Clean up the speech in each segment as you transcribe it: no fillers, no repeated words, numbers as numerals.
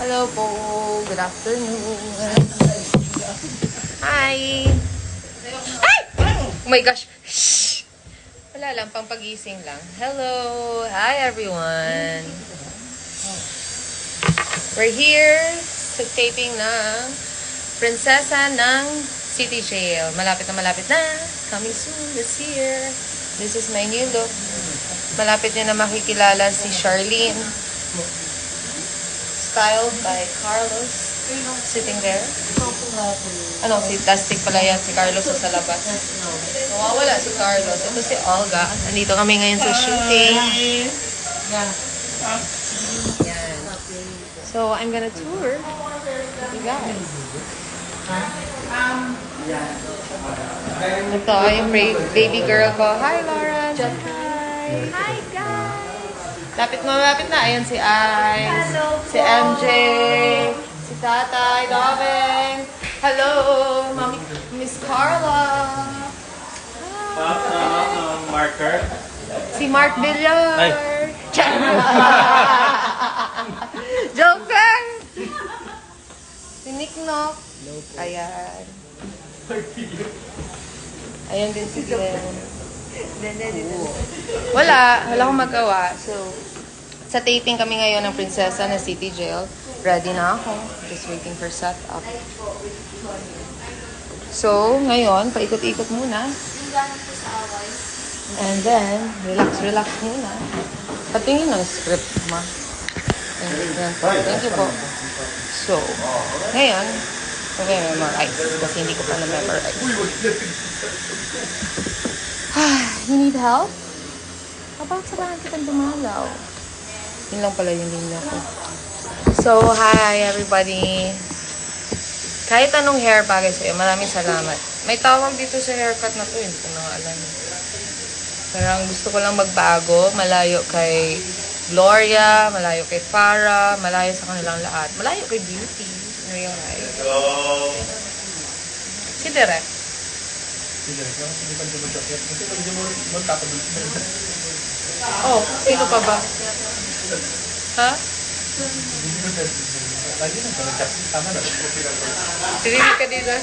Hello po. Good afternoon. Hi. Ay! Oh my gosh. Shh. Wala lang, pang pagising lang. Hello. Hi everyone. We're here sa taping ng Prinsesa ng City Jail. Malapit na. Coming soon this year. This is my new look. Malapit niyo na makikilala si Charlene. Styled by Carlos. Sitting there. Ano, si Plastic pala yan. Si Carlos sa labas. Nawawala si Carlos. Ito si Olga. Nandito kami ngayon sa shooting. Yan. So, I'm gonna tour you guys. Ito yung baby girl ko. Hi, Laura. Hi. Hi, guys. Lapit na. Ayan si Ice. Si MJ. Si Tatay. Loving. Hello, Mami. Miss Carla. Marker. Si Mark Villar. Joke lang. Si Nick Nock. Ayan. Ayan din si Glenn. Wala akong magawa. So, sa taping kami ngayon ng Prinsesa na City Jail. Ready na ako. Just waiting for setup. So, ngayon, paikot-ikot muna. And then, relax muna. Patingin ng script, ma. Thank you po. So, ngayon, memorize. Kasi hindi ko pa na-memorize. You need help? About samahan kitang dumalaw. Yun lang pala yung linya ko. So, hi everybody. Kahit anong hair bagay sa'yo, maraming salamat. May tawag dito sa haircut na to, hindi ko na alam. Parang gusto ko lang magbago, malayo kay Gloria, malayo kay Farah, malayo sa kanilang lahat. Malayo kay Beauty. Realize. Si Direk. Oh, sino pa ba? Ha? Tirinig ka dito.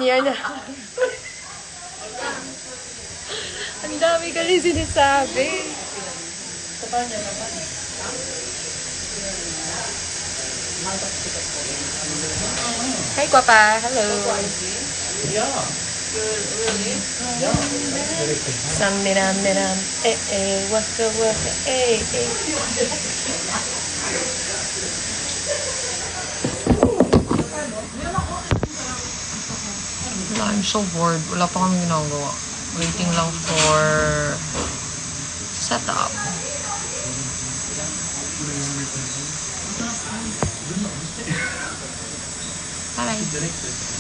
Yan. Ang dami ka rin sinasabi. Hi, Guapa. Hello. Sam-minam. Waka. I'm so bored. Wala pa kami ginagawa. Waiting lang for setup. Bye.